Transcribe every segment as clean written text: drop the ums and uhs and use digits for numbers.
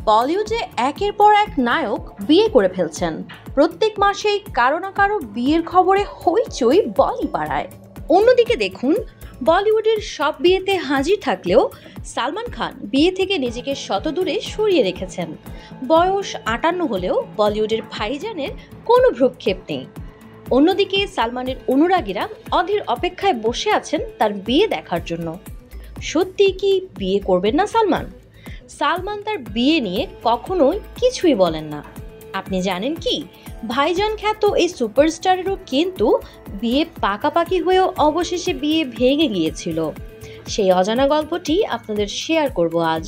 বলিউডে একের পর এক নায়ক বিয়ে করে ফেলছেন। প্রত্যেক মাসেই কারো না কারো বিয়ের খবরে হইচই বলি পাড়ায়। অন্যদিকে দেখুন, বলিউডের সব বিয়েতে হাজির থাকলেও সালমান খান বিয়ে থেকে নিজেকে শতদূরে সরিয়ে রেখেছেন। বয়স 58 হলেও বলিউডের ভাইজানের কোনো ভ্রুক্ষেপ নেই। অন্যদিকে সালমানের অনুরাগীরা অধীর অপেক্ষায় বসে আছেন তার বিয়ে দেখার জন্য। সত্যি কি বিয়ে করবেন না সালমান? সালমান তার বিয়ে নিয়ে কখনোই কিছুই বলেন না। আপনি জানেন কি, ভাইজান খ্যাত এই সুপারস্টারেরও কিন্তু বিয়ে পাকাপাকি হয়েও অবশেষে বিয়ে ভেঙে গিয়েছিল। সেই অজানা গল্পটি আপনাদের শেয়ার করব আজ।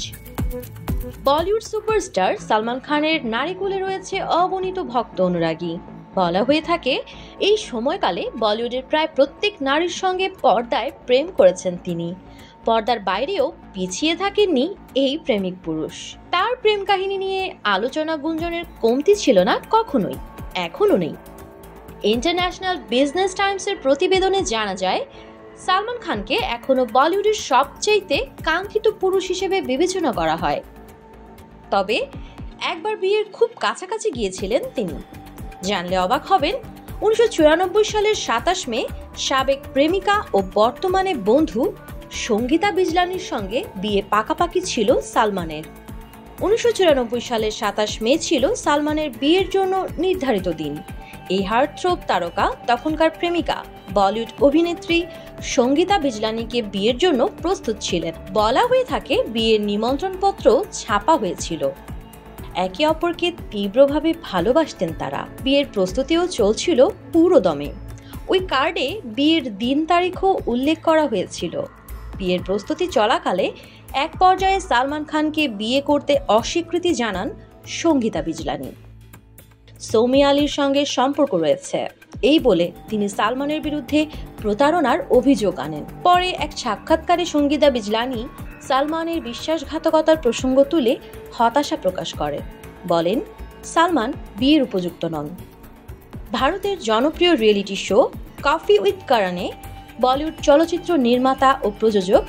বলিউড সুপারস্টার সালমান খানের নারীকুলে রয়েছে অগণিত ভক্ত অনুরাগী। বলা হয়ে থাকে, এই সময়কালে বলিউডের প্রায় প্রত্যেক নারীর সঙ্গে পর্দায় প্রেম করেছেন তিনি। পর্দার বাইরেও পিছিয়ে থাকেননি এই প্রেমিক পুরুষ। তার প্রেম কাহিনী নিয়ে আলোচনা গুঞ্জনের কমতি ছিল না কখনোই, এখনো নেই। ইন্টারন্যাশনাল বিজনেস টাইমসের প্রতিবেদনে জানা যায়, সালমান খানকে এখনো বলিউডের সবচেয়ে কাঙ্ক্ষিত পুরুষ হিসেবে বিবেচনা করা হয়। তবে একবার বিয়ের খুব কাছাকাছি গিয়েছিলেন তিনি। জানলে অবাক হবেন, 1994 সালের 27 মে সাবেক প্রেমিকা ও বর্তমানে বন্ধু সঙ্গীতা বিজলানির সঙ্গে বিয়ে পাকাপাকি ছিল সালমানের। 1994 সালের 27 মে ছিল সালমানের বিয়ের জন্য নির্ধারিত দিন। এই হার্টথ্রোব তারকা তখনকার প্রেমিকা বলিউড অভিনেত্রী সঙ্গীতা বিজলানিকে বিয়ের জন্য প্রস্তুত ছিলেন। বলা হয়ে থাকে, বিয়ের নিমন্ত্রণপত্র ছাপা হয়েছিল। একে অপরকে তীব্রভাবে ভালোবাসতেন তারা। বিয়ের প্রস্তুতিও চলছিল পুরো দমে। ওই কার্ডে বিয়ের দিন তারিখও উল্লেখ করা হয়েছিল। বিয়ের প্রস্তুতি চলাকালে এক পর্যায়ে সালমান খানকে বিয়ে করতে অস্বীকৃতি জানান সঙ্গীতা বিজলানি। সৌমি আলীর সঙ্গে সম্পর্ক রয়েছে এই বলে তিনি সালমানের বিরুদ্ধে প্রতারণার অভিযোগ আনেন। পরে এক সাক্ষাৎকারে সঙ্গীতা বিজলানি সালমানের বিশ্বাসঘাতকতার প্রসঙ্গ তুলে হতাশা প্রকাশ করে। বলেন, সালমান বিয়ের উপযুক্ত নন। ভারতের জনপ্রিয় রিয়েলিটি শো কফি উইথ করণে বলিউড চলচ্চিত্র নির্মাতা ও প্রযোজক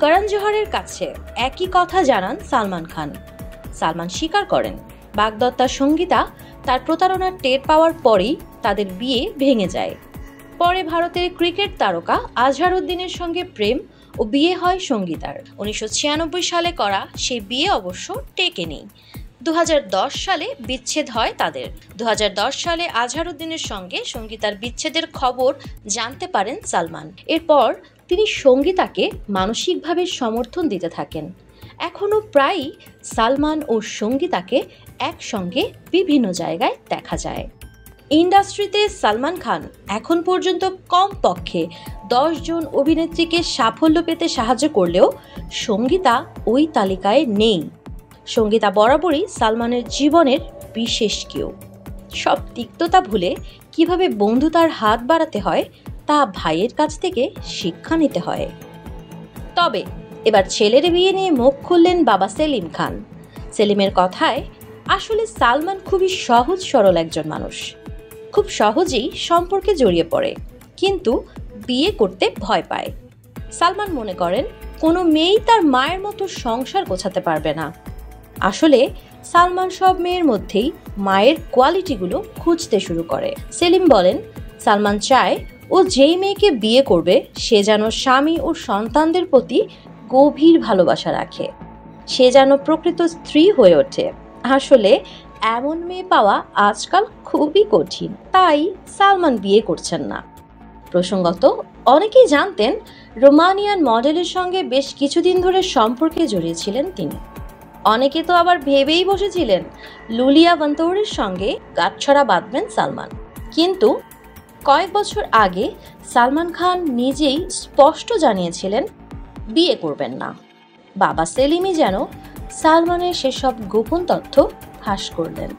করণ জোহরের কাছে একই কথা জানান সালমান খান। সালমান স্বীকার করেন, বাগদত্তা সঙ্গীতা তার প্রতারণার টের পাওয়ার পরেই তাদের বিয়ে ভেঙে যায়। পরে ভারতের ক্রিকেট তারকা আজহারউদ্দিনের সঙ্গে প্রেম ও বিয়ে হয় সঙ্গীতার। 1996 সালে করা সেই বিয়ে অবশ্য টেকেনি। 2010 সালে বিচ্ছেদ হয় তাদের। 2010 সালে আজহারউদ্দিনের সঙ্গে সঙ্গীতার বিচ্ছেদের খবর জানতে পারেন সালমান। এরপর তিনি সঙ্গীতাকে মানসিকভাবে সমর্থন দিতে থাকেন। এখনও প্রায়ই সালমান ও সঙ্গীতাকে একসঙ্গে বিভিন্ন জায়গায় দেখা যায়। ইন্ডাস্ট্রিতে সালমান খান এখন পর্যন্ত কমপক্ষে 10 জন অভিনেত্রীকে সাফল্য পেতে সাহায্য করলেও সঙ্গীতা ওই তালিকায় নেই। সঙ্গীতা বরাবরই সালমানের জীবনের বিশেষ কেউ। সব তিক্ততা ভুলে কিভাবে বন্ধুতার হাত বাড়াতে হয় তা ভাইয়ের কাছ থেকে শিক্ষা নিতে হয়। তবে এবার ছেলের বিয়ে নিয়ে মুখ খুললেন বাবা সেলিম খান। সেলিমের কথায়, আসলে সালমান খুবই সহজ সরল একজন মানুষ। খুব সহজেই সম্পর্কে জড়িয়ে পড়ে, কিন্তু বিয়ে করতে ভয় পায়। সালমান মনে করেন, কোনো মেয়েই তার মায়ের মতো সংসার গোছাতে পারবে না। আসলে সালমান সব মেয়ের মধ্যেই মায়ের কোয়ালিটিগুলো খুঁজতে শুরু করে। সেলিম বলেন, সালমান চায় ও যেই মেয়েকে বিয়ে করবে সে যেন স্বামী ও সন্তানদের প্রতি গভীর ভালোবাসা রাখে, সে যেন প্রকৃত স্ত্রী হয়ে ওঠে। আসলে এমন মেয়ে পাওয়া আজকাল খুবই কঠিন, তাই সালমান বিয়ে করছেন না। প্রসঙ্গত, অনেকেই জানতেন রোমানিয়ান মডেলের সঙ্গে বেশ কিছুদিন ধরে সম্পর্কে জড়িয়েছিলেন তিনি। অনেকে তো আবার ভেবেই বসেছিলেন লুলিয়া ভান্তৌরের সঙ্গে গাঁটছড়া বাঁধবেন সালমান। কিন্তু কয়েক বছর আগে সালমান খান নিজেই স্পষ্ট জানিয়েছিলেন বিয়ে করবেন না। বাবা সেলিমই যেন সালমানের সেসব গোপন তথ্য ফাঁস করলেন।